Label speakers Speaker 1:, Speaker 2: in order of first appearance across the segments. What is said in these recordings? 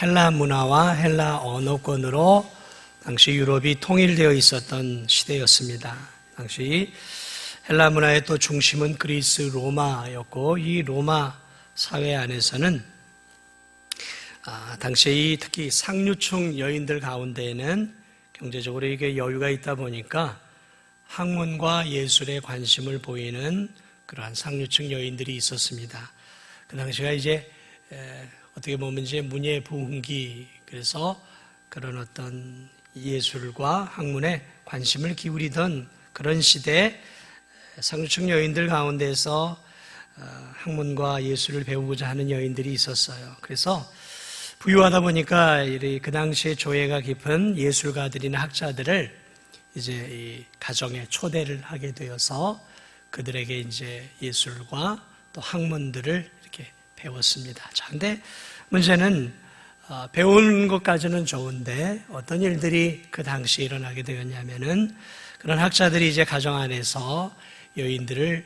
Speaker 1: 헬라 문화와 헬라 언어권으로 당시 유럽이 통일되어 있었던 시대였습니다. 당시 헬라 문화의 또 중심은 그리스 로마였고, 이 로마 사회 안에서는 당시 특히 상류층 여인들 가운데에는 경제적으로 이게 여유가 있다 보니까 학문과 예술에 관심을 보이는 그러한 상류층 여인들이 있었습니다. 그 당시가 이제 어떻게 보면 이제 문예 부흥기, 그래서 그런 어떤 예술과 학문에 관심을 기울이던 그런 시대에 상류층 여인들 가운데서 학문과 예술을 배우고자 하는 여인들이 있었어요. 그래서 부유하다 보니까 그 당시에 조예가 깊은 예술가들이나 학자들을 이제 이 가정에 초대를 하게 되어서 그들에게 이제 예술과 또 학문들을 이렇게 배웠습니다. 자, 근데 문제는 배우는 것까지는 좋은데 어떤 일들이 그 당시에 일어나게 되었냐면은, 그런 학자들이 이제 가정 안에서 여인들을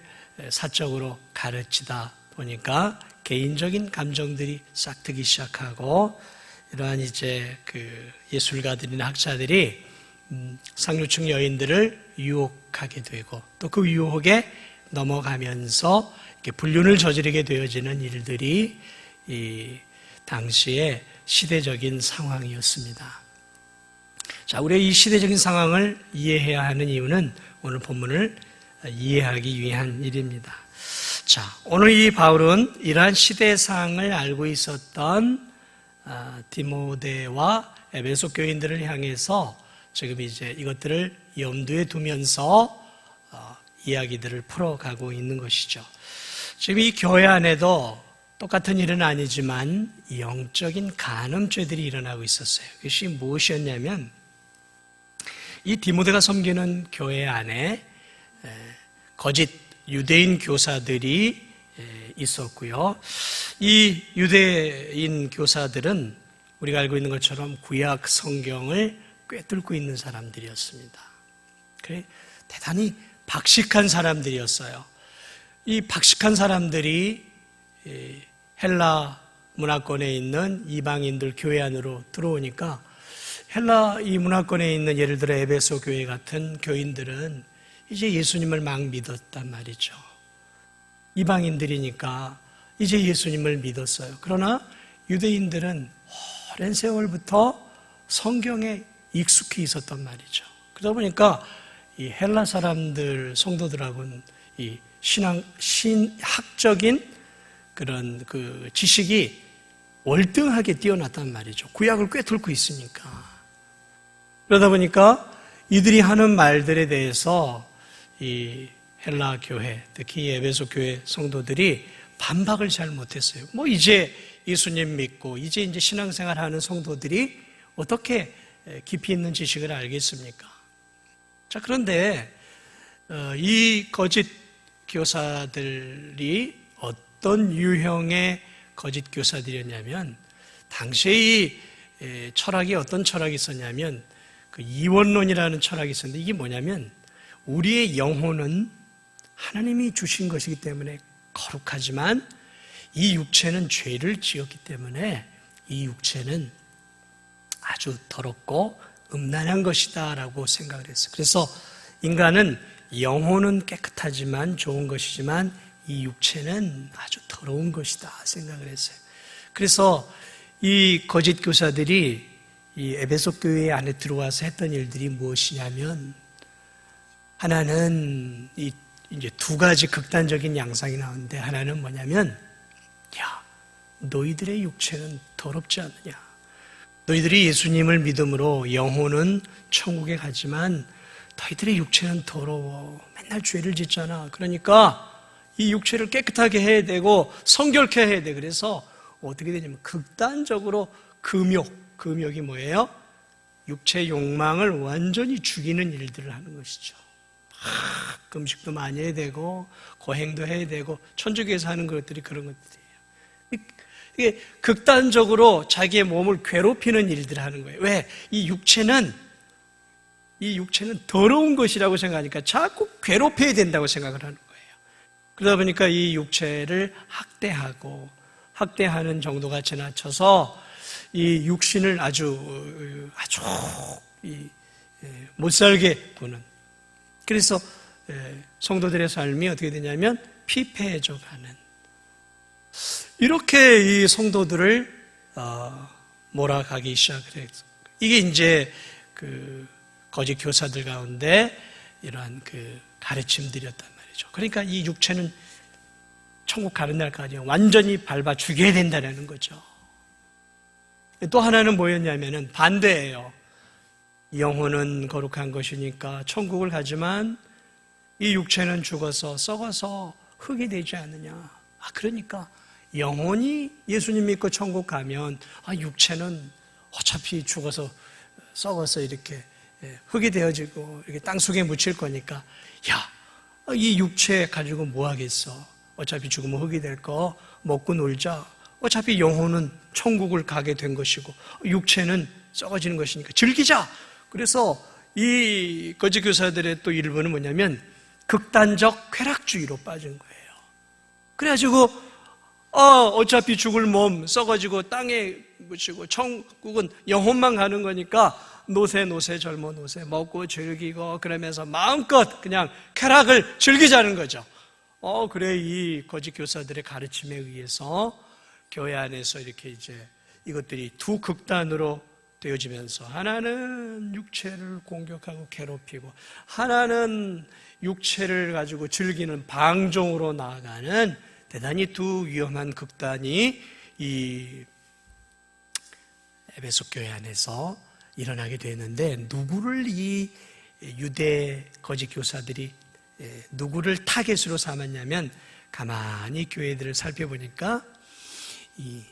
Speaker 1: 사적으로 가르치다 보니까 개인적인 감정들이 싹트기 시작하고, 이러한 이제 그 예술가들이나 학자들이 상류층 여인들을 유혹하게 되고, 또 그 유혹에 넘어가면서 이렇게 불륜을 저지르게 되어지는 일들이 이 당시의 시대적인 상황이었습니다. 자, 우리가 이 시대적인 상황을 이해해야 하는 이유는 오늘 본문을 이해하기 위한 일입니다. 자, 오늘 이 바울은 이러한 시대상을 알고 있었던 디모데와 에베소 교인들을 향해서 지금 이제 이것들을 염두에 두면서 이야기들을 풀어가고 있는 것이죠. 지금 이 교회 안에도 똑같은 일은 아니지만 영적인 간음죄들이 일어나고 있었어요. 그것이 무엇이었냐면, 이 디모데가 섬기는 교회 안에 거짓 유대인 교사들이 있었고요. 이 유대인 교사들은 우리가 알고 있는 것처럼 구약 성경을 꿰뚫고 있는 사람들이었습니다. 그래, 대단히 박식한 사람들이었어요. 이 박식한 사람들이 헬라 문화권에 있는 이방인들 교회 안으로 들어오니까, 헬라 이 문화권에 있는 예를 들어 에베소 교회 같은 교인들은 이제 예수님을 막 믿었단 말이죠. 이방인들이니까 이제 예수님을 믿었어요. 그러나 유대인들은 오랜 세월부터 성경에 익숙해 있었단 말이죠. 그러다 보니까 이 헬라 사람들, 성도들하고는 이 신학적인 그런 그 지식이 월등하게 뛰어났단 말이죠. 구약을 꿰뚫고 있으니까. 그러다 보니까 이들이 하는 말들에 대해서 이 헬라 교회, 특히 에베소 교회 성도들이 반박을 잘 못했어요. 뭐 이제 예수님 믿고 이제 신앙생활 하는 성도들이 어떻게 깊이 있는 지식을 알겠습니까? 자, 그런데 이 거짓 교사들이 어떤 유형의 거짓 교사들이었냐면, 당시에 이 철학이 어떤 철학이 있었냐면 그 이원론이라는 철학이 있었는데, 이게 뭐냐면 우리의 영혼은 하나님이 주신 것이기 때문에 거룩하지만 이 육체는 죄를 지었기 때문에 이 육체는 아주 더럽고 음란한 것이다 라고 생각을 했어요. 그래서 인간은 영혼은 깨끗하지만 좋은 것이지만 이 육체는 아주 더러운 것이다 생각을 했어요. 그래서 이 거짓 교사들이 이 에베소 교회 안에 들어와서 했던 일들이 무엇이냐면, 하나는 이제 두 가지 극단적인 양상이 나오는데, 하나는 뭐냐면, 야, 너희들의 육체는 더럽지 않느냐? 너희들이 예수님을 믿음으로 영혼은 천국에 가지만 너희들의 육체는 더러워. 맨날 죄를 짓잖아. 그러니까 이 육체를 깨끗하게 해야 되고 성결케 해야 돼. 그래서 어떻게 되냐면 극단적으로 금욕이 뭐예요? 육체 욕망을 완전히 죽이는 일들을 하는 것이죠. 금식도 많이 해야 되고 고행도 해야 되고, 천주교에서 하는 것들이 그런 것들이에요. 이게 극단적으로 자기의 몸을 괴롭히는 일들을 하는 거예요. 왜? 이 육체는 더러운 것이라고 생각하니까 자꾸 괴롭혀야 된다고 생각을 하는 거예요. 그러다 보니까 이 육체를 학대하는 정도가 지나쳐서 이 육신을 아주 못 살게 보는. 그래서 성도들의 삶이 어떻게 되냐면 피폐해져 가는, 이렇게 이 성도들을 몰아가기 시작을 했어요. 이게 이제 그 거짓 교사들 가운데 이러한 그 가르침들이었단 말이죠. 그러니까 이 육체는 천국 가는 날까지 완전히 밟아 죽여야 된다는 거죠. 또 하나는 뭐였냐면은 반대예요. 영혼은 거룩한 것이니까 천국을 가지만 이 육체는 죽어서 썩어서 흙이 되지 않느냐. 그러니까 영혼이 예수님 믿고 천국 가면 육체는 어차피 죽어서 썩어서 이렇게 흙이 되어지고 이렇게 땅속에 묻힐 거니까 이 육체 가지고 뭐 하겠어. 어차피 죽으면 흙이 될 거 먹고 놀자. 어차피 영혼은 천국을 가게 된 것이고 육체는 썩어지는 것이니까 즐기자. 그래서 이 거짓 교사들의 또 일부는 뭐냐면 극단적 쾌락주의로 빠진 거예요. 그래가지고 어차피 죽을 몸 썩어지고 땅에 묻히고 천국은 영혼만 가는 거니까 노세 젊어 노세 먹고 즐기고 그러면서 마음껏 그냥 쾌락을 즐기자는 거죠. 그래 이 거짓 교사들의 가르침에 의해서 교회 안에서 이렇게 이제 이것들이 두 극단으로 되어지면서 하나는 육체를 공격하고 괴롭히고 하나는 육체를 가지고 즐기는 방종으로 나아가는 대단히 두 위험한 극단이 이 에베소 교회 안에서 일어나게 되는데, 누구를 이 유대 거짓 교사들이 누구를 타겟으로 삼았냐면, 가만히 교회들을 살펴보니까 이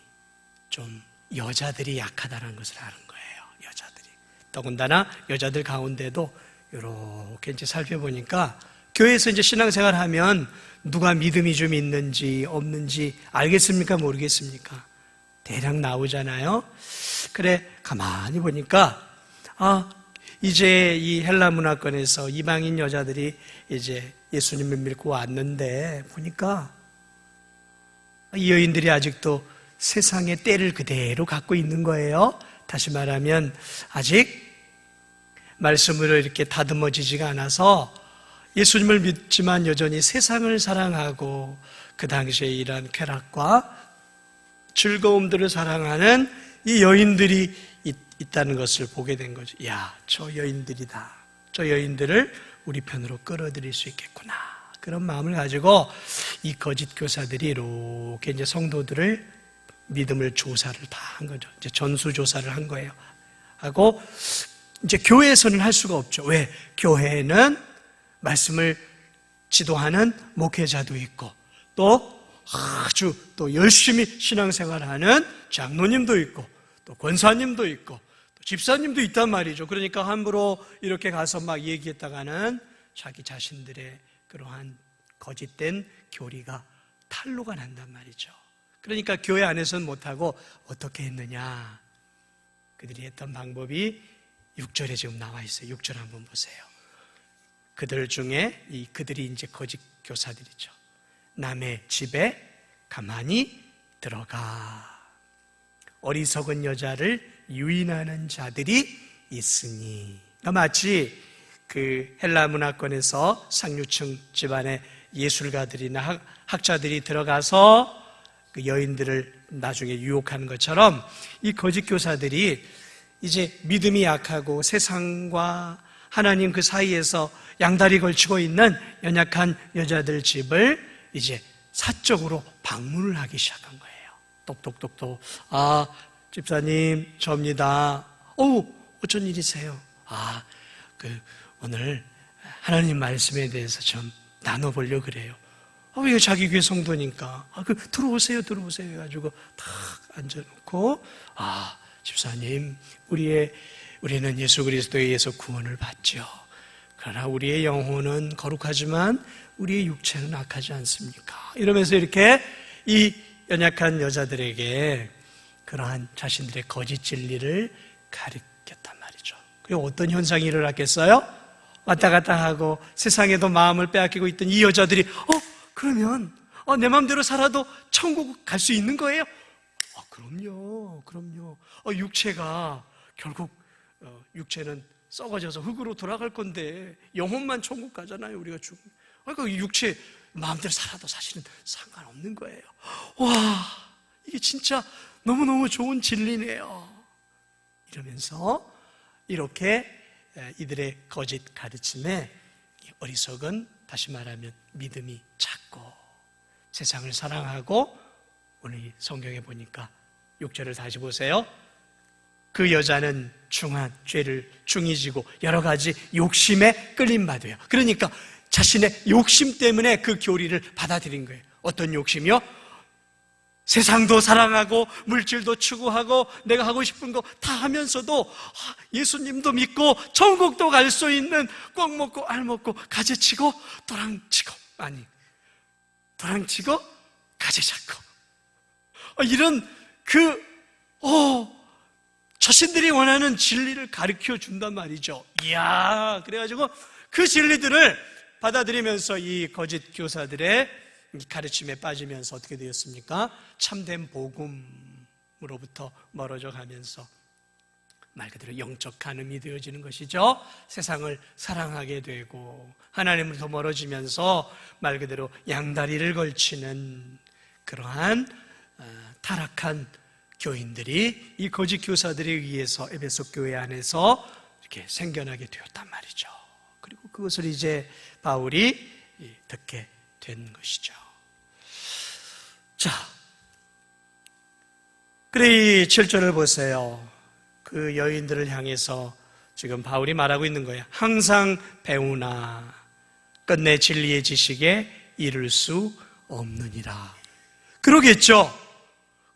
Speaker 1: 좀 여자들이 약하다는 것을 아는 거예요. 여자들이. 더군다나 여자들 가운데도 이렇게 이제 살펴보니까 교회에서 이제 신앙생활 하면 누가 믿음이 좀 있는지 없는지 알겠습니까? 모르겠습니까? 대략 나오잖아요. 그래, 가만히 보니까, 이제 이 헬라 문화권에서 이방인 여자들이 이제 예수님을 믿고 왔는데, 보니까 이 여인들이 아직도 세상의 때를 그대로 갖고 있는 거예요. 다시 말하면, 아직 말씀으로 이렇게 다듬어지지가 않아서 예수님을 믿지만 여전히 세상을 사랑하고 그 당시에 이러한 쾌락과 즐거움들을 사랑하는 이 여인들이 있다는 것을 보게 된 거죠. 저 여인들이다. 저 여인들을 우리 편으로 끌어들일 수 있겠구나. 그런 마음을 가지고 이 거짓 교사들이 이렇게 이제 성도들을 믿음을 조사를 다 한 거죠. 이제 전수조사를 한 거예요. 하고 이제 교회에서는 할 수가 없죠. 왜? 교회는 말씀을 지도하는 목회자도 있고 또 아주 또 열심히 신앙생활하는 장로님도 있고 또 권사님도 있고 또 집사님도 있단 말이죠. 그러니까 함부로 이렇게 가서 막 얘기했다가는 자기 자신들의 그러한 거짓된 교리가 탄로가 난단 말이죠. 그러니까 교회 안에서는 못하고 어떻게 했느냐. 그들이 했던 방법이 6절에 지금 나와 있어요. 6절 한번 보세요. 그들 중에 그들이 이제 거짓 교사들이죠. 남의 집에 가만히 들어가 어리석은 여자를 유인하는 자들이 있으니. 마치 그 헬라 문화권에서 상류층 집안의 예술가들이나 학자들이 들어가서 그 여인들을 나중에 유혹하는 것처럼 이 거짓 교사들이 이제 믿음이 약하고 세상과 하나님 그 사이에서 양다리 걸치고 있는 연약한 여자들 집을 이제 사적으로 방문을 하기 시작한 거예요. 똑똑똑똑. 집사님, 접니다. 어쩐 일이세요? 오늘 하나님 말씀에 대해서 좀 나눠보려고 그래요. 왜 자기 교회 성도니까. 들어오세요. 해가지고 탁 앉아놓고, 집사님, 우리는 예수 그리스도에 의해서 구원을 받죠. 그러나 우리의 영혼은 거룩하지만 우리의 육체는 악하지 않습니까? 이러면서 이렇게 이 연약한 여자들에게 그러한 자신들의 거짓 진리를 가르쳤단 말이죠. 그리고 어떤 현상이 일어났겠어요? 왔다 갔다 하고 세상에도 마음을 빼앗기고 있던 이 여자들이 그러면 내 마음대로 살아도 천국 갈 수 있는 거예요? 그럼요. 육체가 결국 육체는 썩어져서 흙으로 돌아갈 건데 영혼만 천국 가잖아요. 우리가 죽으면. 그러니까 육체 마음대로 살아도 사실은 상관없는 거예요. 와, 이게 진짜 너무너무 좋은 진리네요. 이러면서 이렇게 이들의 거짓 가르침에 어리석은, 다시 말하면 믿음이 작고 세상을 사랑하고, 오늘 성경에 보니까 6절을 다시 보세요. 그 여자는 중한 죄를 중히 지고 여러 가지 욕심에 끌림받아요. 그러니까 자신의 욕심 때문에 그 교리를 받아들인 거예요. 어떤 욕심이요? 세상도 사랑하고 물질도 추구하고 내가 하고 싶은 거 다 하면서도 예수님도 믿고 천국도 갈 수 있는 꽉 먹고 알 먹고 가지치고 도랑치고 가지 잡고 이런 자신들이 원하는 진리를 가르쳐 준단 말이죠. 이야, 그래가지고 그 진리들을 받아들이면서 이 거짓 교사들의 가르침에 빠지면서 어떻게 되었습니까? 참된 복음으로부터 멀어져 가면서 말 그대로 영적 간음이 되어지는 것이죠. 세상을 사랑하게 되고 하나님으로부터 멀어지면서 말 그대로 양다리를 걸치는 그러한 타락한 교인들이 이 거짓 교사들에 의해서 에베소 교회 안에서 이렇게 생겨나게 되었단 말이죠. 그리고 그것을 이제 바울이 듣게 된 것이죠. 자, 그래 이 7절을 보세요. 그 여인들을 향해서 지금 바울이 말하고 있는 거예요. 항상 배우나 끝내 진리의 지식에 이를 수 없느니라. 그러겠죠.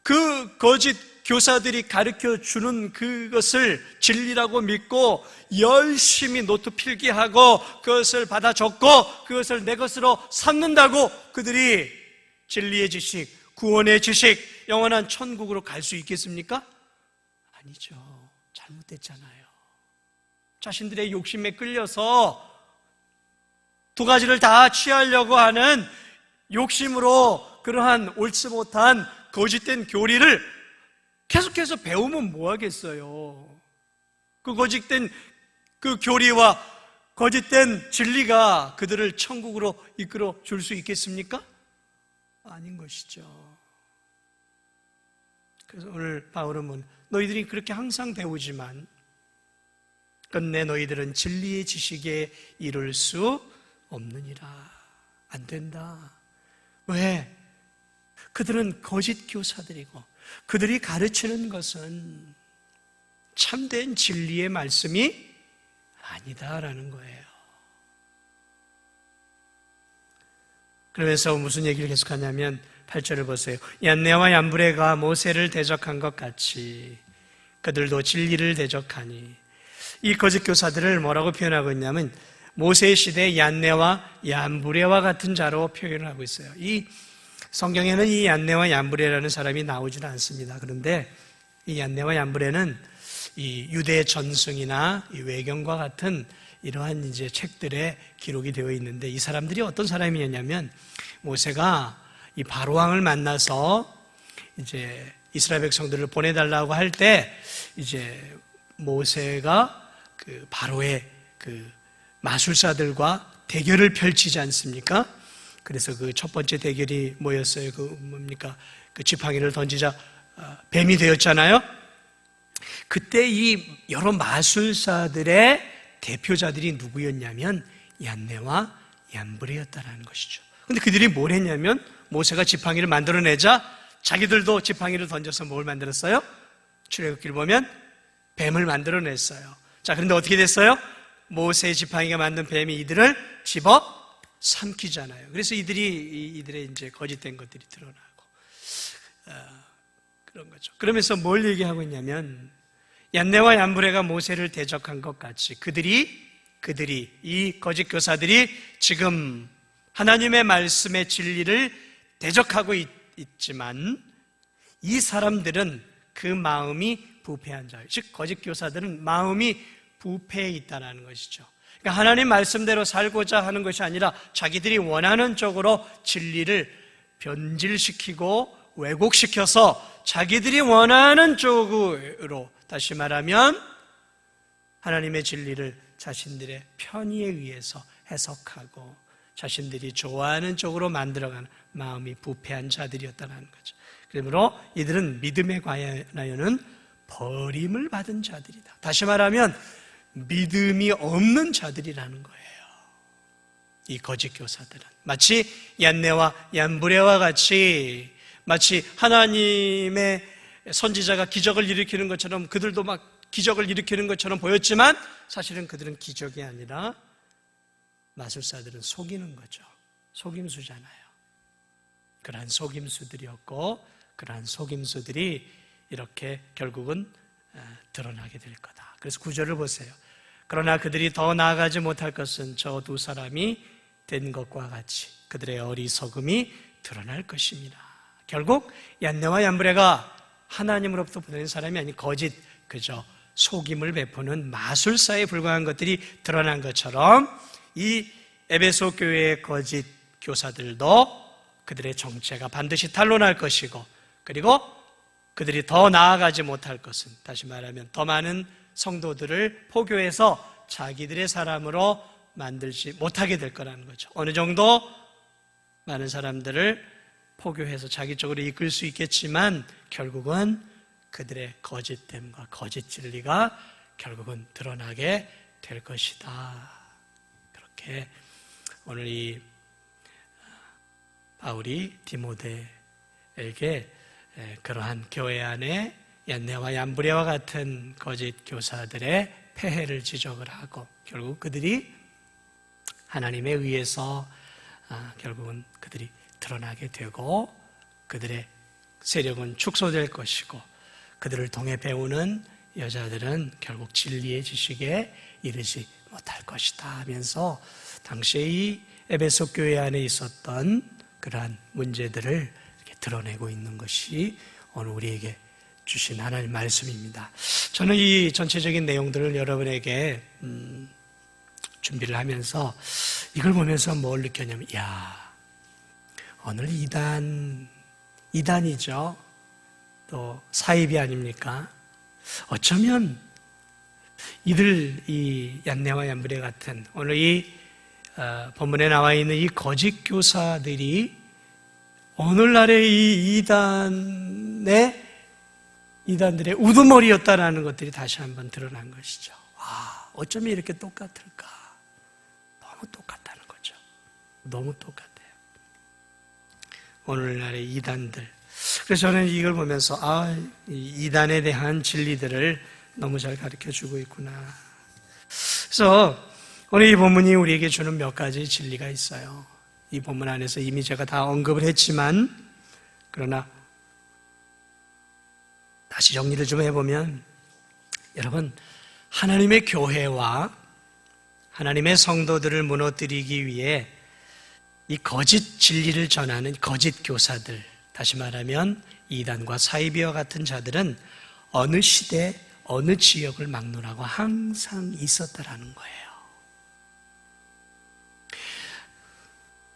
Speaker 1: 그 거짓 교사들이 가르쳐 주는 그것을 진리라고 믿고 열심히 노트 필기하고 그것을 받아 적고 그것을 내 것으로 삼는다고 그들이 진리의 지식, 구원의 지식, 영원한 천국으로 갈 수 있겠습니까? 아니죠. 잘못됐잖아요. 자신들의 욕심에 끌려서 두 가지를 다 취하려고 하는 욕심으로 그러한 옳지 못한 거짓된 교리를 계속해서 배우면 뭐 하겠어요? 그 거짓된 그 교리와 거짓된 진리가 그들을 천국으로 이끌어 줄 수 있겠습니까? 아닌 것이죠. 그래서 오늘 바울은 너희들이 그렇게 항상 배우지만 끝내 너희들은 진리의 지식에 이룰 수 없느니라. 안 된다. 왜? 그들은 거짓 교사들이고 그들이 가르치는 것은 참된 진리의 말씀이 아니다라는 거예요. 그러면서 무슨 얘기를 계속하냐면 8절을 보세요. 얀네와 얀브레가 모세를 대적한 것 같이 그들도 진리를 대적하니. 이 거짓 교사들을 뭐라고 표현하고 있냐면 모세 시대 얀네와 얀브레와 같은 자로 표현을 하고 있어요. 이 성경에는 이 얀네와 얀브레라는 사람이 나오지는 않습니다. 그런데 이 얀네와 얀브레는 이 유대 전승이나 이 외경과 같은 이러한 이제 책들에 기록이 되어 있는데 이 사람들이 어떤 사람이었냐면 모세가 이 바로왕을 만나서 이제 이스라엘 백성들을 보내달라고 할 때 이제 모세가 그 바로의 그 마술사들과 대결을 펼치지 않습니까? 그래서 그 첫 번째 대결이 뭐였어요? 그 지팡이를 던지자 뱀이 되었잖아요. 그때 이 여러 마술사들의 대표자들이 누구였냐면 얀네와 얀브레였다라는 것이죠. 근데 그들이 뭘 했냐면 모세가 지팡이를 만들어내자 자기들도 지팡이를 던져서 뭘 만들었어요? 출애굽기를 보면 뱀을 만들어냈어요. 자, 그런데 어떻게 됐어요? 모세의 지팡이가 만든 뱀이 이들을 집어 삼키잖아요. 그래서 이들의 이제 거짓된 것들이 드러나고 그런 거죠. 그러면서 뭘 얘기하고 있냐면 얀네와 얀브레가 모세를 대적한 것 같이 그들이 이 거짓 교사들이 지금 하나님의 말씀의 진리를 대적하고 있지만 이 사람들은 그 마음이 부패한 자예요. 즉 거짓 교사들은 마음이 부패해 있다는 것이죠. 그러니까 하나님 말씀대로 살고자 하는 것이 아니라 자기들이 원하는 쪽으로 진리를 변질시키고 왜곡시켜서 자기들이 원하는 쪽으로, 다시 말하면 하나님의 진리를 자신들의 편의에 의해서 해석하고 자신들이 좋아하는 쪽으로 만들어가는 마음이 부패한 자들이었다는 거죠. 그러므로 이들은 믿음에 관하여는 버림을 받은 자들이다. 다시 말하면 믿음이 없는 자들이라는 거예요. 이 거짓 교사들은 마치 얀네와 얀브레와 같이, 마치 하나님의 선지자가 기적을 일으키는 것처럼, 그들도 막 기적을 일으키는 것처럼 보였지만 사실은 그들은 기적이 아니라 마술사들은 속이는 거죠. 속임수잖아요. 그러한 속임수들이었고, 그러한 속임수들이 이렇게 결국은 드러나게 될 거다. 그래서 9절을 보세요. 그러나 그들이 더 나아가지 못할 것은 저 두 사람이 된 것과 같이 그들의 어리석음이 드러날 것입니다. 결국 얀네와 얀브레가 하나님으로부터 보낸 사람이 아닌 거짓, 그저 속임을 베푸는 마술사에 불과한 것들이 드러난 것처럼 이 에베소 교회의 거짓 교사들도 그들의 정체가 반드시 탄로날 것이고, 그리고 그들이 더 나아가지 못할 것은, 다시 말하면 더 많은 성도들을 포교해서 자기들의 사람으로 만들지 못하게 될 거라는 거죠. 어느 정도 많은 사람들을 포교해서 자기 쪽으로 이끌 수 있겠지만 결국은 그들의 거짓됨과 거짓 진리가 결국은 드러나게 될 것이다. 그렇게 오늘 이 바울이 디모데에게 그러한 교회 안에 얀네와 얀브레와 같은 거짓 교사들의 폐해를 지적을 하고, 결국 그들이 하나님에 의해서 결국은 그들이 드러나게 되고 그들의 세력은 축소될 것이고, 그들을 통해 배우는 여자들은 결국 진리의 지식에 이르지 못할 것이다 하면서 당시에 이 에베소 교회 안에 있었던 그러한 문제들을 이렇게 드러내고 있는 것이 오늘 우리에게 주신 하나님 말씀입니다. 저는 이 전체적인 내용들을 여러분에게 준비를 하면서 이걸 보면서 뭘 느꼈냐면, 오늘 이단이죠. 또 사입이 아닙니까? 어쩌면 이 얀네와 얀브레 같은 오늘 이 본문에 나와 있는 이 거짓 교사들이 오늘날의 이 이단들의 우두머리였다라는 것들이 다시 한번 드러난 것이죠. 어쩌면 이렇게 똑같을까? 너무 똑같다는 거죠. 너무 똑같아요. 오늘날의 이단들. 그래서 저는 이걸 보면서 이 이단에 대한 진리들을 너무 잘 가르쳐주고 있구나. 그래서 오늘 이 본문이 우리에게 주는 몇 가지 진리가 있어요. 이 본문 안에서 이미 제가 다 언급을 했지만, 그러나 다시 정리를 좀 해보면, 여러분, 하나님의 교회와 하나님의 성도들을 무너뜨리기 위해 이 거짓 진리를 전하는 거짓 교사들, 다시 말하면 이단과 사이비와 같은 자들은 어느 시대, 어느 지역을 막론하고 항상 있었다라는 거예요.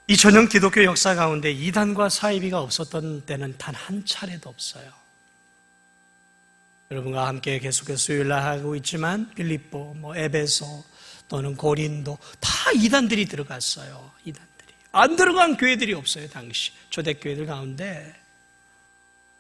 Speaker 1: 이 전형 기독교 역사 가운데 이단과 사이비가 없었던 때는 단 한 차례도 없어요. 여러분과 함께 계속해서 수요일날 하고 있지만 빌립보, 에베소 또는 고린도 다 이단들이 들어갔어요. 이단들이 안 들어간 교회들이 없어요. 당시 초대교회들 가운데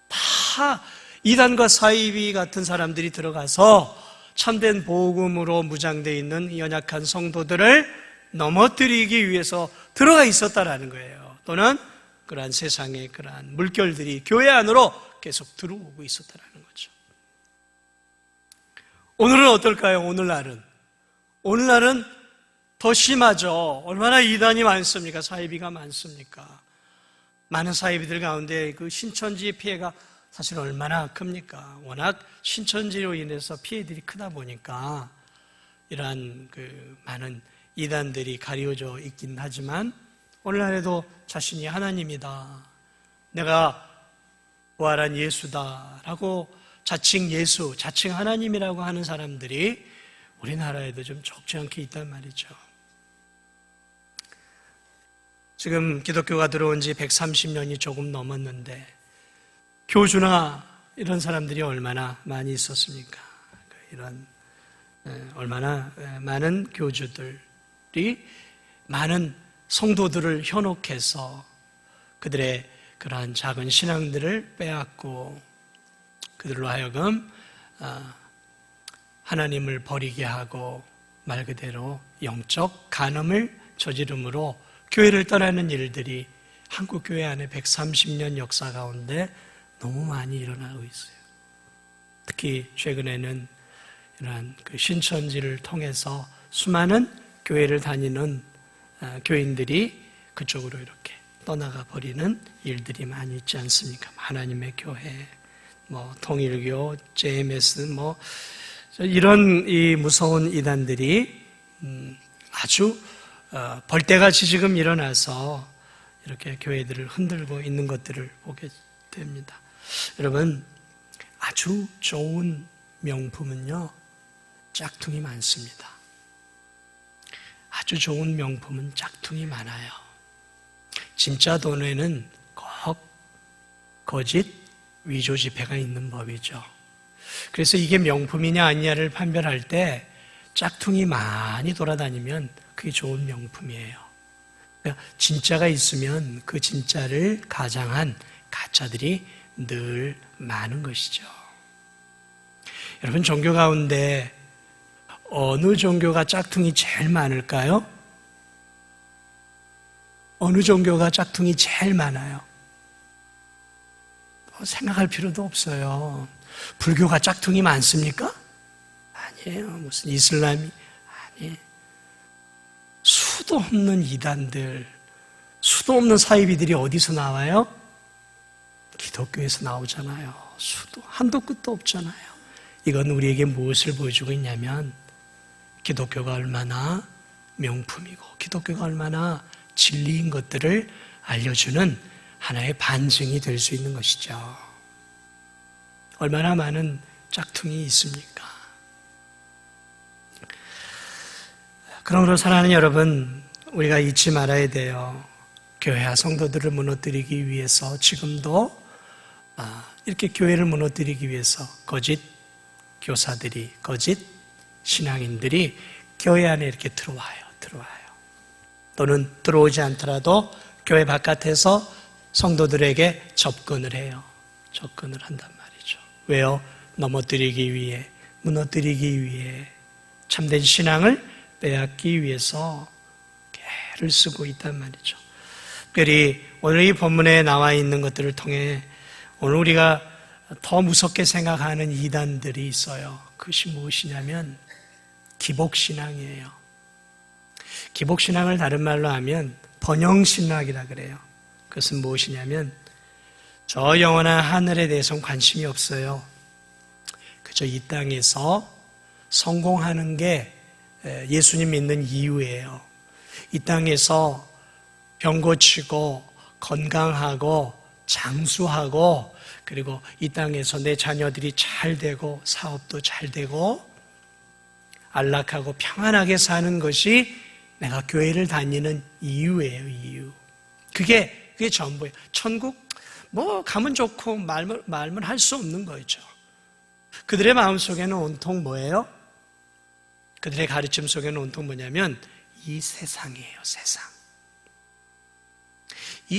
Speaker 1: 다 이단과 사이비 같은 사람들이 들어가서 참된 복음으로 무장되어 있는 연약한 성도들을 넘어뜨리기 위해서 들어가 있었다라는 거예요. 또는 그러한 세상의 그러한 물결들이 교회 안으로 계속 들어오고 있었다라는 거죠. 오늘은 어떨까요? 오늘날은 더 심하죠. 얼마나 이단이 많습니까? 사이비가 많습니까? 많은 사이비들 가운데 그 신천지의 피해가 사실 얼마나 큽니까? 워낙 신천지로 인해서 피해들이 크다 보니까 이러한 그 많은 이단들이 가려져 있긴 하지만, 오늘날에도 자신이 하나님이다, 내가 부활한 예수다라고 자칭 예수, 자칭 하나님이라고 하는 사람들이 우리나라에도 좀 적지 않게 있단 말이죠. 지금 기독교가 들어온 지 130년이 조금 넘었는데 교주나 이런 사람들이 얼마나 많이 있었습니까? 얼마나 많은 교주들이 많은 성도들을 현혹해서 그들의 그러한 작은 신앙들을 빼앗고 그들로 하여금 하나님을 버리게 하고 말 그대로 영적 간음을 저지름으로 교회를 떠나는 일들이 한국 교회 안에 130년 역사 가운데 너무 많이 일어나고 있어요. 특히 최근에는 이러한 그 신천지를 통해서 수많은 교회를 다니는 교인들이 그쪽으로 이렇게 떠나가 버리는 일들이 많이 있지 않습니까? 하나님의 교회, 통일교, JMS, 이런 이 무서운 이단들이 아주 벌떼같이 지금 일어나서 이렇게 교회들을 흔들고 있는 것들을 보게 됩니다. 여러분, 아주 좋은 명품은요, 짝퉁이 많습니다. 아주 좋은 명품은 짝퉁이 많아요. 진짜 돈에는 꼭 거짓, 위조 지폐가 있는 법이죠. 그래서 이게 명품이냐 아니냐를 판별할 때 짝퉁이 많이 돌아다니면 그게 좋은 명품이에요. 그러니까 진짜가 있으면 그 진짜를 가장한 가짜들이 늘 많은 것이죠. 여러분, 종교 가운데 어느 종교가 짝퉁이 제일 많을까요? 어느 종교가 짝퉁이 제일 많아요? 생각할 필요도 없어요. 불교가 짝퉁이 많습니까? 아니에요. 무슨 이슬람이? 아니에요. 수도 없는 이단들, 수도 없는 사이비들이 어디서 나와요? 기독교에서 나오잖아요. 수도 한도 끝도 없잖아요. 이건 우리에게 무엇을 보여주고 있냐면 기독교가 얼마나 명품이고 기독교가 얼마나 진리인 것들을 알려주는 하나의 반증이 될 수 있는 것이죠. 얼마나 많은 짝퉁이 있습니까? 그러므로 사랑하는 여러분, 우리가 잊지 말아야 돼요. 교회와 성도들을 무너뜨리기 위해서 지금도 이렇게 교회를 무너뜨리기 위해서 거짓 교사들이, 거짓 신앙인들이 교회 안에 이렇게 들어와요. 또는 들어오지 않더라도 교회 바깥에서 성도들에게 접근을 해요. 접근을 한단 말이죠. 왜요? 넘어뜨리기 위해, 무너뜨리기 위해, 참된 신앙을 빼앗기 위해서 개를 쓰고 있단 말이죠. 특별히 오늘 이 본문에 나와 있는 것들을 통해 오늘 우리가 더 무섭게 생각하는 이단들이 있어요. 그것이 무엇이냐면 기복신앙이에요. 기복신앙을 다른 말로 하면 번영신학이라 그래요. 그것은 무엇이냐면 저 영원한 하늘에 대해서는 관심이 없어요. 그저 이 땅에서 성공하는 게 예수님 믿는 이유예요. 이 땅에서 병 고치고 건강하고 장수하고 그리고 이 땅에서 내 자녀들이 잘 되고 사업도 잘 되고 안락하고 평안하게 사는 것이 내가 교회를 다니는 이유예요. 이유. 그게 전부예요. 천국 가면 좋고 말면 할 수 없는 거죠. 그들의 마음속에는 온통 뭐예요? 그들의 가르침 속에는 온통 뭐냐면 이 세상이에요. 세상.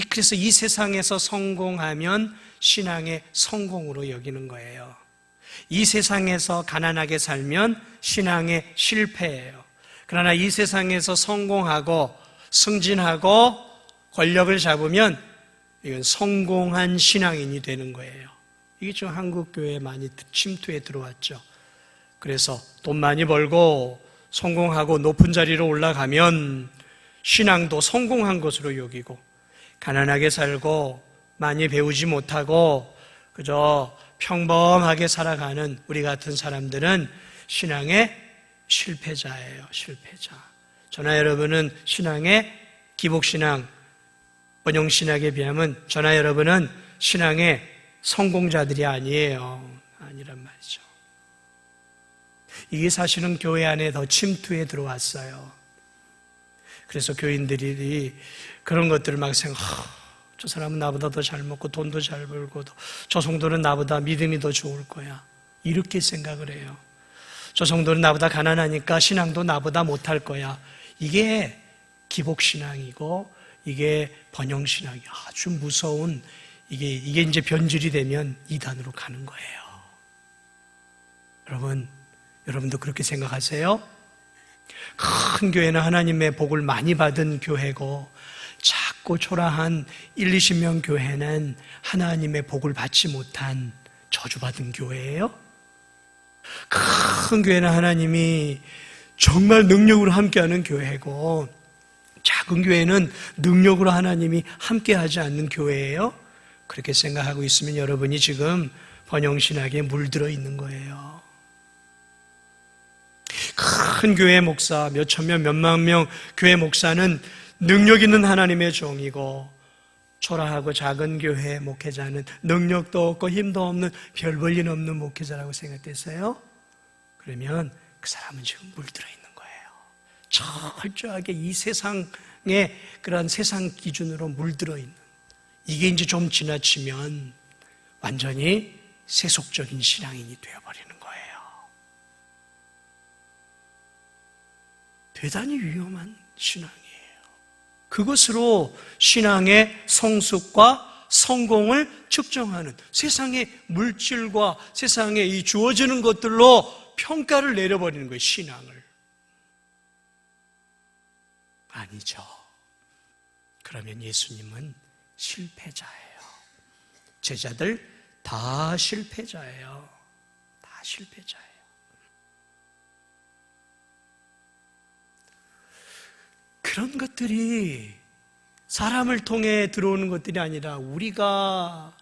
Speaker 1: 그래서 이 세상에서 성공하면 신앙의 성공으로 여기는 거예요. 이 세상에서 가난하게 살면 신앙의 실패예요. 그러나 이 세상에서 성공하고 승진하고 권력을 잡으면 이건 성공한 신앙인이 되는 거예요. 이게 지금 한국 교회에 많이 침투해 들어왔죠. 그래서 돈 많이 벌고 성공하고 높은 자리로 올라가면 신앙도 성공한 것으로 여기고 가난하게 살고 많이 배우지 못하고 그저 평범하게 살아가는 우리 같은 사람들은 신앙의 실패자예요. 실패자. 저나 여러분은 신앙의 기복신앙, 번영신학에 비하면 저나 여러분은 신앙의 성공자들이 아니에요. 아니란 말이죠. 이게 사실은 교회 안에 더 침투해 들어왔어요. 그래서 교인들이 그런 것들을 막 저 사람은 나보다 더 잘 먹고 돈도 잘 벌고 저 성도는 나보다 믿음이 더 좋을 거야. 이렇게 생각을 해요. 저 성도는 나보다 가난하니까 신앙도 나보다 못할 거야. 이게 기복신앙이고 이게 번영신앙이 아주 무서운 이게 이제 변질이 되면 이단으로 가는 거예요. 여러분도 그렇게 생각하세요? 큰 교회는 하나님의 복을 많이 받은 교회고 작고 초라한 20명 교회는 하나님의 복을 받지 못한 저주받은 교회예요? 큰 교회는 하나님이 정말 능력으로 함께하는 교회고 작은 교회는 능력으로 하나님이 함께하지 않는 교회예요? 그렇게 생각하고 있으면 여러분이 지금 번영신학에 물들어 있는 거예요. 큰 교회 목사, 몇천 명, 몇만 명 교회 목사는 능력 있는 하나님의 종이고 초라하고 작은 교회 목회자는 능력도 없고 힘도 없는 별 볼 일 없는 목회자라고 생각됐어요? 그러면 그 사람은 지금 물들어 있는 거예요. 철저하게 이 세상의 그런 세상 기준으로 물들어 있는, 이게 이제 좀 지나치면 완전히 세속적인 신앙인이 되어버리는 거예요. 대단히 위험한 신앙이에요. 그것으로 신앙의 성숙과 성공을 측정하는, 세상의 물질과 세상에 이 주어지는 것들로 평가를 내려버리는 거예요. 신앙을. 아니죠. 그러면 예수님은 실패자예요. 제자들 다 실패자예요. 다 실패자예요. 그런 것들이 사람을 통해 들어오는 것들이 아니라 우리가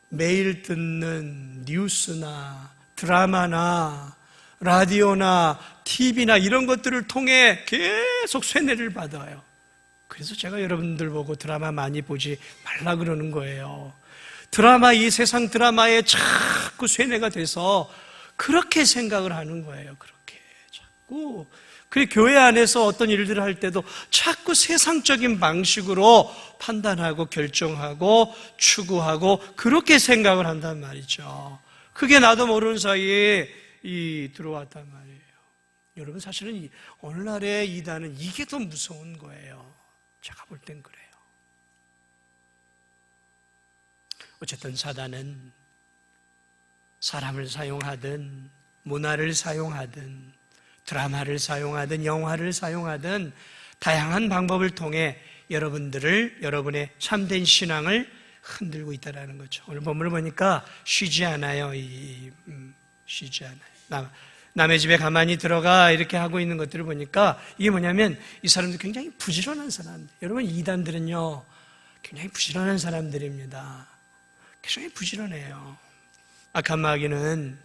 Speaker 1: 매일 듣는 뉴스나 드라마나 라디오나 TV나 이런 것들을 통해 계속 쇠뇌를 받아요. 그래서 제가 여러분들 보고 드라마 많이 보지 말라 그러는 거예요. 이 세상 드라마에 자꾸 쇠뇌가 돼서 그렇게 생각을 하는 거예요. 그렇게 자꾸. 그리고 교회 안에서 어떤 일들을 할 때도 자꾸 세상적인 방식으로 판단하고 결정하고 추구하고 그렇게 생각을 한단 말이죠. 그게 나도 모르는 사이에 들어왔단 말이에요. 여러분, 사실은 오늘날의 이단은 이게 더 무서운 거예요. 제가 볼 땐 그래요. 어쨌든 사단은 사람을 사용하든 문화를 사용하든 드라마를 사용하든 영화를 사용하든 다양한 방법을 통해 여러분의 참된 신앙을 흔들고 있다는 거죠. 오늘 본문을 보니까 쉬지 않아요. 쉬지 않아요. 남의 집에 가만히 들어가 이렇게 하고 있는 것들을 보니까 이게 뭐냐면 이 사람들 굉장히 부지런한 사람들. 여러분, 이단들은요 굉장히 부지런한 사람들입니다. 굉장히 부지런해요. 악한 마귀는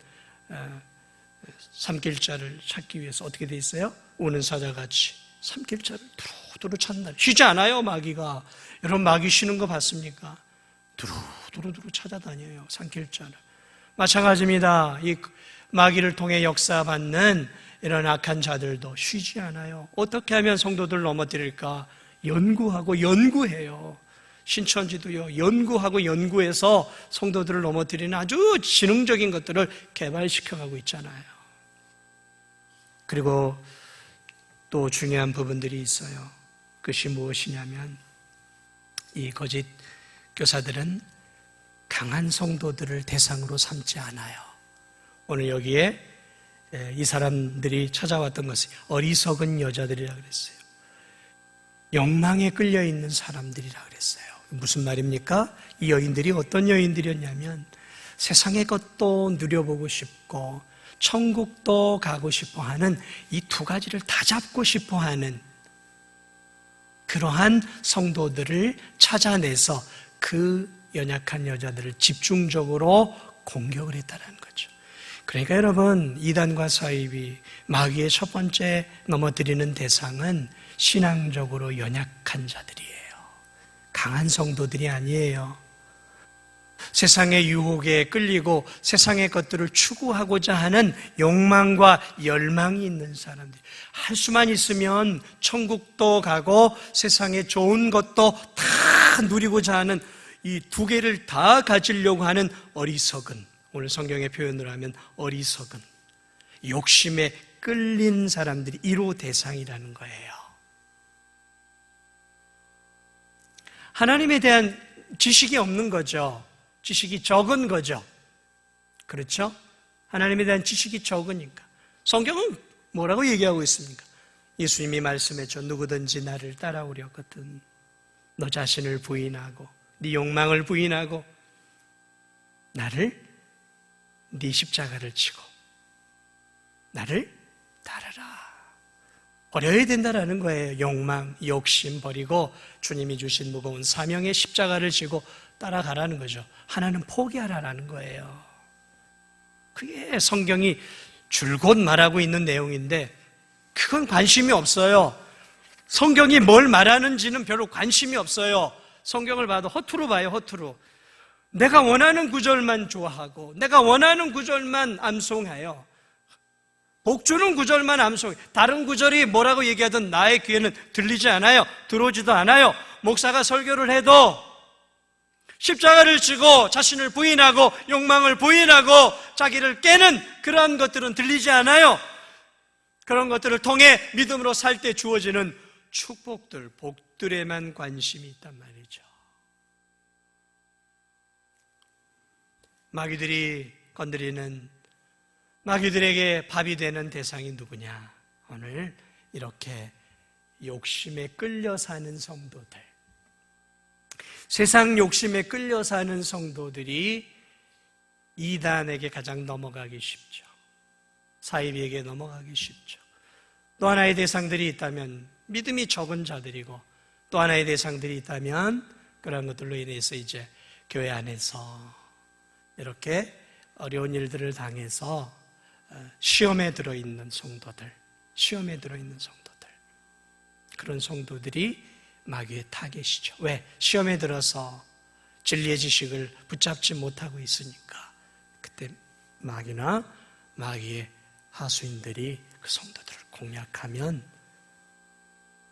Speaker 1: 삼킬자를 찾기 위해서 어떻게 돼 있어요? 우는 사자같이 삼킬자를 두루두루 찾는다. 쉬지 않아요, 마귀가. 여러분, 마귀 쉬는 거 봤습니까? 두루두루 찾아다녀요, 삼킬자를. 마찬가지입니다. 이 마귀를 통해 역사받는 이런 악한 자들도 쉬지 않아요. 어떻게 하면 성도들을 넘어뜨릴까? 연구하고 연구해요. 신천지도요, 연구하고 연구해서 성도들을 넘어뜨리는 아주 지능적인 것들을 개발시켜가고 있잖아요. 그리고 또 중요한 부분들이 있어요. 그것이 무엇이냐면 이 거짓 교사들은 강한 성도들을 대상으로 삼지 않아요. 오늘 여기에 이 사람들이 찾아왔던 것이 어리석은 여자들이라 그랬어요. 욕망에 끌려 있는 사람들이라 그랬어요. 무슨 말입니까? 이 여인들이 어떤 여인들이었냐면 세상의 것도 누려보고 싶고 천국도 가고 싶어 하는 이 두 가지를 다 잡고 싶어 하는 그러한 성도들을 찾아내서 그 연약한 여자들을 집중적으로 공격을 했다는 거죠. 그러니까 여러분, 이단과 사이비, 마귀의 첫 번째 넘어뜨리는 대상은 신앙적으로 연약한 자들이에요. 강한 성도들이 아니에요. 세상의 유혹에 끌리고 세상의 것들을 추구하고자 하는 욕망과 열망이 있는 사람들. 할 수만 있으면 천국도 가고 세상에 좋은 것도 다 누리고자 하는 이 두 개를 다 가지려고 하는 어리석은, 오늘 성경의 표현으로 하면 어리석은, 욕심에 끌린 사람들이 1호 대상이라는 거예요. 하나님에 대한 지식이 없는 거죠. 지식이 적은 거죠. 그렇죠? 하나님에 대한 지식이 적으니까. 성경은 뭐라고 얘기하고 있습니까? 예수님이 말씀했죠. 누구든지 나를 따라오려거든 너 자신을 부인하고 네 욕망을 부인하고 나를, 네 십자가를 지고 나를 따르라. 버려야 된다라는 거예요. 욕망, 욕심 버리고 주님이 주신 무거운 사명의 십자가를 지고 따라가라는 거죠. 하나는 포기하라라는 거예요. 그게 성경이 줄곧 말하고 있는 내용인데 그건 관심이 없어요. 성경이 뭘 말하는지는 별로 관심이 없어요. 성경을 봐도 허투루 봐요. 허투루. 내가 원하는 구절만 좋아하고 내가 원하는 구절만 암송해요. 복주는 구절만 암송해. 다른 구절이 뭐라고 얘기하든 나의 귀에는 들리지 않아요. 들어오지도 않아요. 목사가 설교를 해도 십자가를 지고 자신을 부인하고 욕망을 부인하고 자기를 깨는 그러한 것들은 들리지 않아요. 그런 것들을 통해 믿음으로 살 때 주어지는 축복들, 복들에만 관심이 있단 말이죠. 마귀들이 건드리는, 마귀들에게 밥이 되는 대상이 누구냐? 오늘 이렇게 욕심에 끌려 사는 성도들, 세상 욕심에 끌려 사는 성도들이 이단에게 가장 넘어가기 쉽죠. 사이비에게 넘어가기 쉽죠. 또 하나의 대상들이 있다면 믿음이 적은 자들이고, 또 하나의 대상들이 있다면 그런 것들로 인해서 이제 교회 안에서 이렇게 어려운 일들을 당해서 시험에 들어있는 성도들, 시험에 들어있는 성도들, 그런 성도들이 마귀의 타겟이죠. 왜? 시험에 들어서 진리의 지식을 붙잡지 못하고 있으니까 그때 마귀나 마귀의 하수인들이 그 성도들을 공략하면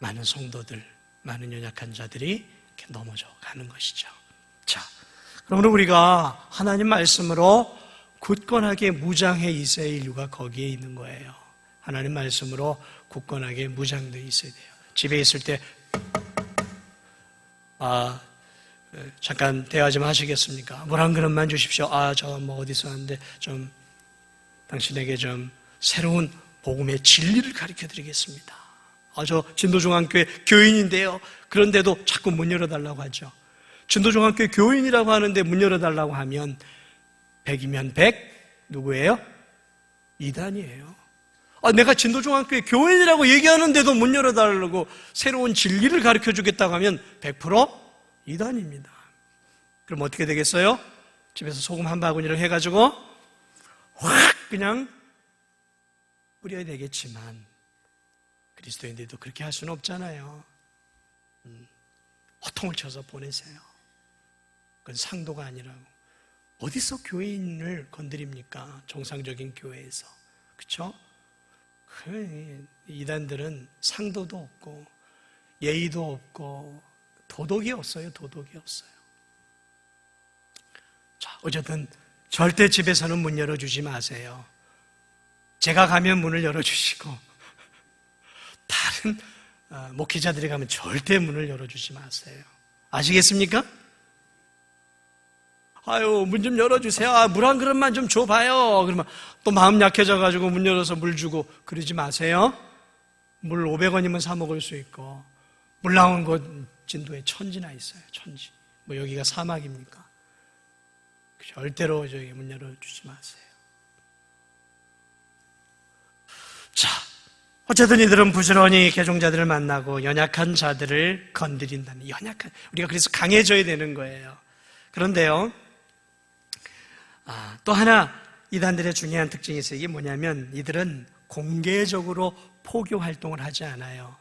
Speaker 1: 많은 성도들, 많은 연약한 자들이 이렇게 넘어져 가는 것이죠. 자, 그러므로 우리가 하나님 말씀으로 굳건하게 무장해 있어야 인류가 거기에 있는 거예요. 하나님 말씀으로 굳건하게 무장되어 있어야 돼요. 집에 있을 때 잠깐 대화 좀 하시겠습니까? 물 한 그릇만 주십시오. 저 뭐 어디서 하는데 좀 당신에게 좀 새로운 복음의 진리를 가르쳐 드리겠습니다. 저 진도중앙교회 교인인데요. 그런데도 자꾸 문 열어달라고 하죠. 진도중앙교회 교인이라고 하는데 문 열어달라고 하면 100이면 100 누구예요? 이단이에요. 내가 진도중앙교회 교인이라고 얘기하는데도 문 열어달라고 새로운 진리를 가르쳐 주겠다고 하면 100% 이단입니다. 그럼 어떻게 되겠어요? 집에서 소금 한 바구니를 해가지고 확 그냥 뿌려야 되겠지만 그리스도인들도 그렇게 할 수는 없잖아요. 호통을 쳐서 보내세요. 그건 상도가 아니라고. 어디서 교인을 건드립니까? 정상적인 교회에서. 그렇죠? 이단들은 상도도 없고 예의도 없고 도덕이 없어요. 도덕이 없어요. 자, 어쨌든 절대 집에서는 문 열어주지 마세요. 제가 가면 문을 열어주시고 다른 목회자들이 가면 절대 문을 열어주지 마세요. 아시겠습니까? 문 좀 열어주세요. 물 한 그릇만 좀 줘봐요. 그러면 또 마음 약해져가지고 문 열어서 물 주고 그러지 마세요. 물 500원이면 사 먹을 수 있고, 물 나온 곳 진도에 천지나 있어요. 천지. 뭐 여기가 사막입니까? 절대로 저기 문 열어주지 마세요. 자, 어쨌든 이들은 부지런히 개종자들을 만나고 연약한 자들을 건드린다는, 우리가 그래서 강해져야 되는 거예요. 그런데요, 또 하나 이단들의 중요한 특징이 있어요. 이게 뭐냐면 이들은 공개적으로 포교 활동을 하지 않아요.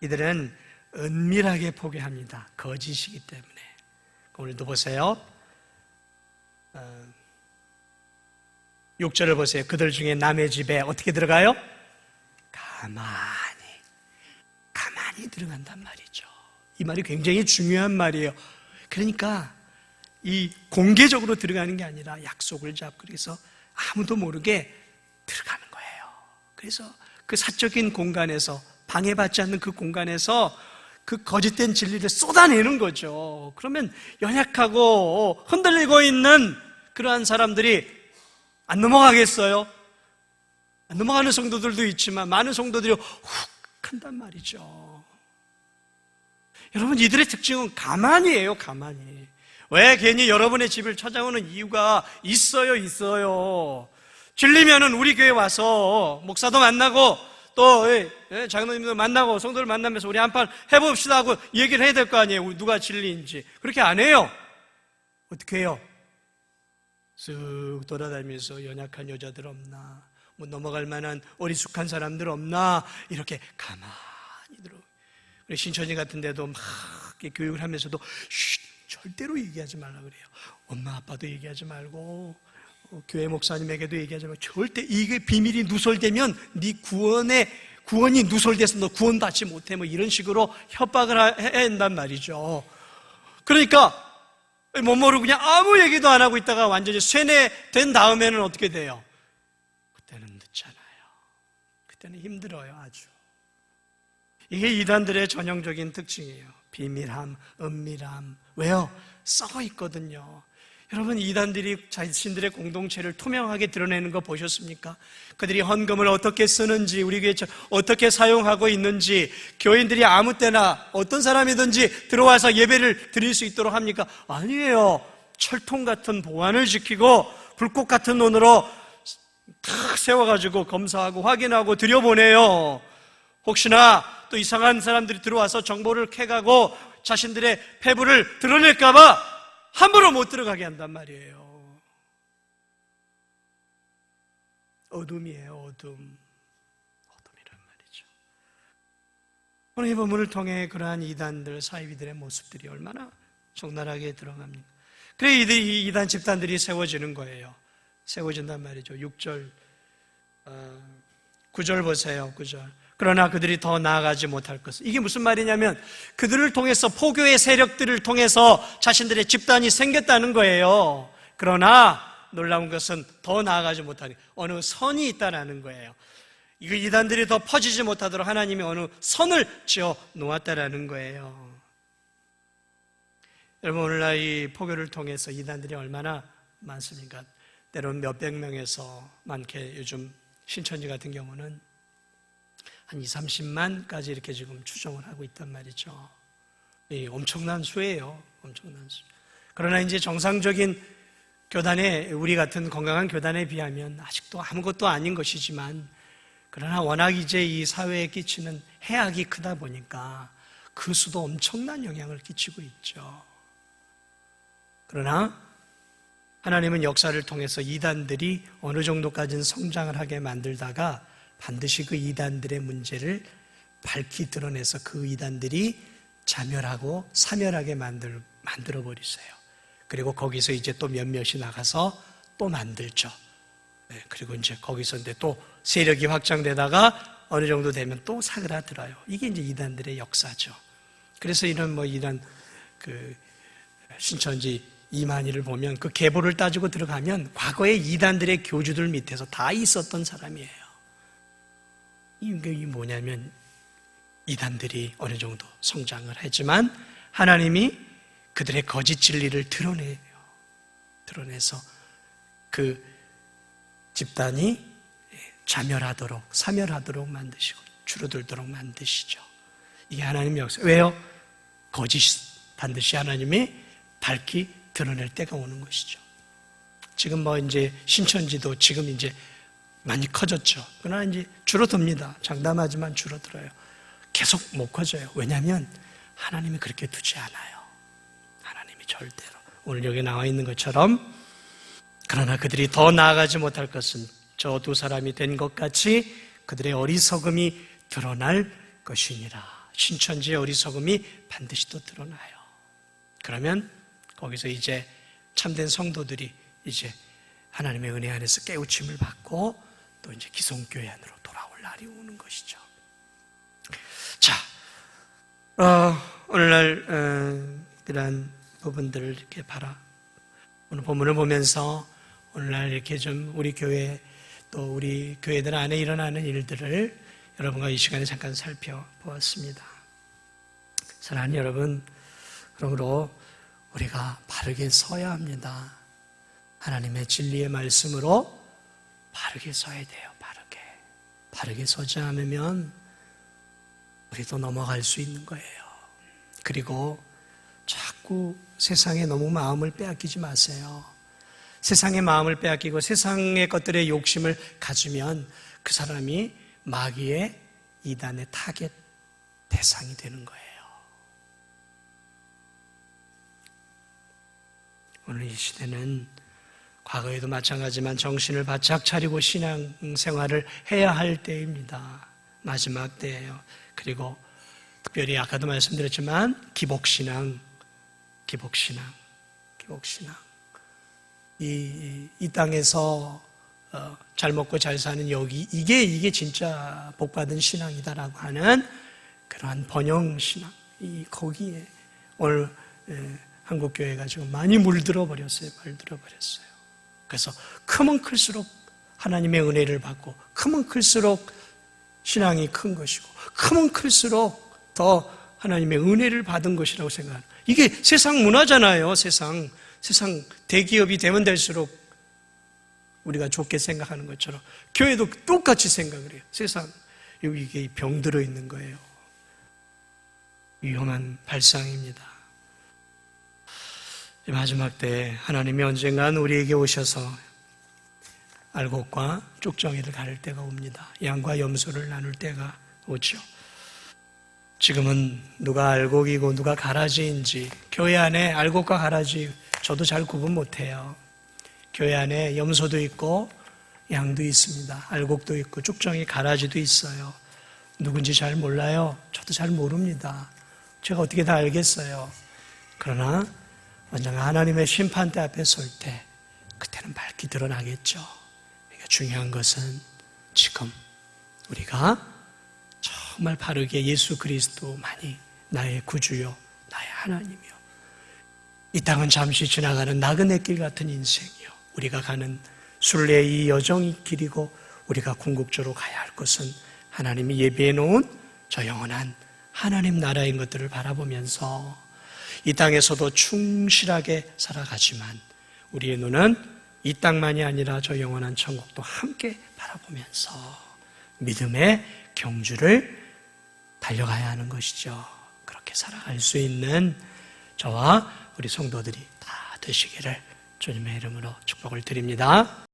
Speaker 1: 이들은 은밀하게 포교합니다. 거짓이기 때문에. 오늘도 보세요. 6절을 보세요. 그들 중에 남의 집에 어떻게 들어가요? 가만히 들어간단 말이죠. 이 말이 굉장히 중요한 말이에요. 그러니까 이 공개적으로 들어가는 게 아니라 약속을 잡고 그래서 아무도 모르게 들어가는 거예요. 그래서 그 사적인 공간에서 방해받지 않는 그 공간에서 그 거짓된 진리를 쏟아내는 거죠. 그러면 연약하고 흔들리고 있는 그러한 사람들이 안 넘어가겠어요? 안 넘어가는 성도들도 있지만 많은 성도들이 훅 한단 말이죠. 여러분, 이들의 특징은 가만히예요. 가만히. 왜 괜히 여러분의 집을 찾아오는 이유가 있어요. 질리면은 우리 교회 와서 목사도 만나고 또 장로님도 만나고 성도를 만나면서 우리 한판 해봅시다 하고 얘기를 해야 될 거 아니에요. 누가 진리인지. 그렇게 안 해요. 어떻게 해요? 쓱 돌아다니면서 연약한 여자들 없나, 뭐 넘어갈 만한 어리숙한 사람들 없나, 이렇게 가만히 들어. 우리 신천지 같은 데도 막 교육을 하면서도 절대로 얘기하지 말라 그래요. 엄마 아빠도 얘기하지 말고 교회 목사님에게도 얘기하지 말고, 절대 이게 비밀이 누설되면 네 구원이 누설돼서 너 구원받지 못해, 뭐 이런 식으로 협박을 해야 한단 말이죠. 그러니까 못 모르고 그냥 아무 얘기도 안 하고 있다가 완전히 쇠뇌된 다음에는 어떻게 돼요? 그때는 늦잖아요. 그때는 힘들어요. 아주. 이게 이단들의 전형적인 특징이에요. 비밀함, 은밀함. 왜요? 썩어 있거든요. 여러분, 이단들이 자신들의 공동체를 투명하게 드러내는 거 보셨습니까? 그들이 헌금을 어떻게 쓰는지, 우리 교회 어떻게 사용하고 있는지, 교인들이 아무 때나 어떤 사람이든지 들어와서 예배를 드릴 수 있도록 합니까? 아니에요. 철통 같은 보안을 지키고 불꽃 같은 눈으로 탁 세워가지고 검사하고 확인하고 들여보내요. 혹시나 또 이상한 사람들이 들어와서 정보를 캐가고 자신들의 패부를 드러낼까봐 함부로 못 들어가게 한단 말이에요. 어둠이에요. 어둠이란 말이죠. 오늘 이 본문을 통해 그러한 이단들, 사이비들의 모습들이 얼마나 적나라하게 들어갑니까? 그래 이 이단 집단들이 세워지는 거예요. 세워진단 말이죠. 6절 9절 보세요. 9절. 그러나 그들이 더 나아가지 못할 것은, 이게 무슨 말이냐면 그들을 통해서, 포교의 세력들을 통해서 자신들의 집단이 생겼다는 거예요. 그러나 놀라운 것은 더 나아가지 못하니 어느 선이 있다라는 거예요. 이거 이단들이 더 퍼지지 못하도록 하나님이 어느 선을 지어 놓았다라는 거예요. 여러분, 오늘날 이 포교를 통해서 이단들이 얼마나 많습니까? 때로는 몇백 명에서 많게, 요즘 신천지 같은 경우는 한 20-30만까지 이렇게 지금 추정을 하고 있단 말이죠. 엄청난 수예요. 엄청난 수. 그러나 이제 정상적인 교단에, 우리 같은 건강한 교단에 비하면 아직도 아무것도 아닌 것이지만, 그러나 워낙 이제 이 사회에 끼치는 해악이 크다 보니까 그 수도 엄청난 영향을 끼치고 있죠. 그러나 하나님은 역사를 통해서 이단들이 어느 정도까지는 성장을 하게 만들다가 반드시 그 이단들의 문제를 밝히 드러내서 그 이단들이 자멸하고 사멸하게 만들어 버리세요. 그리고 거기서 이제 또 몇몇이 나가서 또 만들죠. 그리고 이제 거기서 이제 또 세력이 확장되다가 어느 정도 되면 또 사그라들어요. 이게 이제 이단들의 역사죠. 그래서 이런 이단 신천지 이만희를 보면 그 계보를 따지고 들어가면 과거에 이단들의 교주들 밑에서 다 있었던 사람이에요. 이게 뭐냐면 이단들이 어느 정도 성장을 하지만 하나님이 그들의 거짓 진리를 드러내요. 드러내서 그 집단이 자멸하도록, 사멸하도록 만드시고 줄어들도록 만드시죠. 이게 하나님의 역사. 왜요? 거짓 반드시 하나님이 밝히 드러낼 때가 오는 것이죠. 지금 이제 신천지도 지금 이제 많이 커졌죠. 그러나 이제 줄어듭니다. 장담하지만 줄어들어요. 계속 못 커져요. 왜냐하면 하나님이 그렇게 두지 않아요. 하나님이 절대로. 오늘 여기 나와 있는 것처럼, 그러나 그들이 더 나아가지 못할 것은 저 두 사람이 된 것 같이 그들의 어리석음이 드러날 것이니라. 신천지의 어리석음이 반드시 또 드러나요. 그러면 거기서 이제 참된 성도들이 이제 하나님의 은혜 안에서 깨우침을 받고 또 이제 기성교회 안으로 돌아올 날이 오는 것이죠. 자, 오늘날 이러한 부분들을 이렇게 오늘 본문을 보면서 오늘날 이렇게 좀 우리 교회 또 우리 교회들 안에 일어나는 일들을 여러분과 이 시간에 잠깐 살펴보았습니다. 사랑하는 여러분, 그러므로 우리가 바르게 서야 합니다. 하나님의 진리의 말씀으로 바르게 서야 돼요. 바르게 서지 않으면 우리도 넘어갈 수 있는 거예요. 그리고 자꾸 세상에 너무 마음을 빼앗기지 마세요. 세상의 마음을 빼앗기고 세상의 것들의 욕심을 가지면 그 사람이 마귀의 이단의 타겟 대상이 되는 거예요. 오늘 이 시대는 과거에도 마찬가지지만 정신을 바짝 차리고 신앙생활을 해야 할 때입니다. 마지막 때예요. 그리고 특별히 아까도 말씀드렸지만 기복신앙. 이 땅에서 잘 먹고 잘 사는 여기 이게 진짜 복받은 신앙이다라고 하는 그러한 번영신앙, 거기에 오늘 한국 교회가 지금 많이 물들어 버렸어요. 그래서 크면 클수록 하나님의 은혜를 받고 크면 클수록 신앙이 큰 것이고 크면 클수록 더 하나님의 은혜를 받은 것이라고 생각하는, 이게 세상 문화잖아요. 세상 대기업이 되면 될수록 우리가 좋게 생각하는 것처럼 교회도 똑같이 생각을 해요. 세상 이게 병들어 있는 거예요. 위험한 발상입니다. 마지막 때 하나님이 언젠간 우리에게 오셔서 알곡과 쭉정이를 가를 때가 옵니다. 양과 염소를 나눌 때가 오죠. 지금은 누가 알곡이고 누가 가라지인지, 교회 안에 알곡과 가라지 저도 잘 구분 못해요. 교회 안에 염소도 있고 양도 있습니다. 알곡도 있고 쭉정이 가라지도 있어요. 누군지 잘 몰라요. 저도 잘 모릅니다. 제가 어떻게 다 알겠어요. 그러나 언젠가 하나님의 심판대 앞에 설 때 그때는 밝게 드러나겠죠. 그러니까 중요한 것은 지금 우리가 정말 바르게 예수 그리스도만이 나의 구주요 나의 하나님이요, 이 땅은 잠시 지나가는 나그네 길 같은 인생이요, 우리가 가는 순례의 이 여정이 길이고 우리가 궁극적으로 가야 할 것은 하나님이 예비해 놓은 저 영원한 하나님 나라인 것들을 바라보면서 이 땅에서도 충실하게 살아가지만 우리의 눈은 이 땅만이 아니라 저 영원한 천국도 함께 바라보면서 믿음의 경주를 달려가야 하는 것이죠. 그렇게 살아갈 수 있는 저와 우리 성도들이 다 되시기를 주님의 이름으로 축복을 드립니다.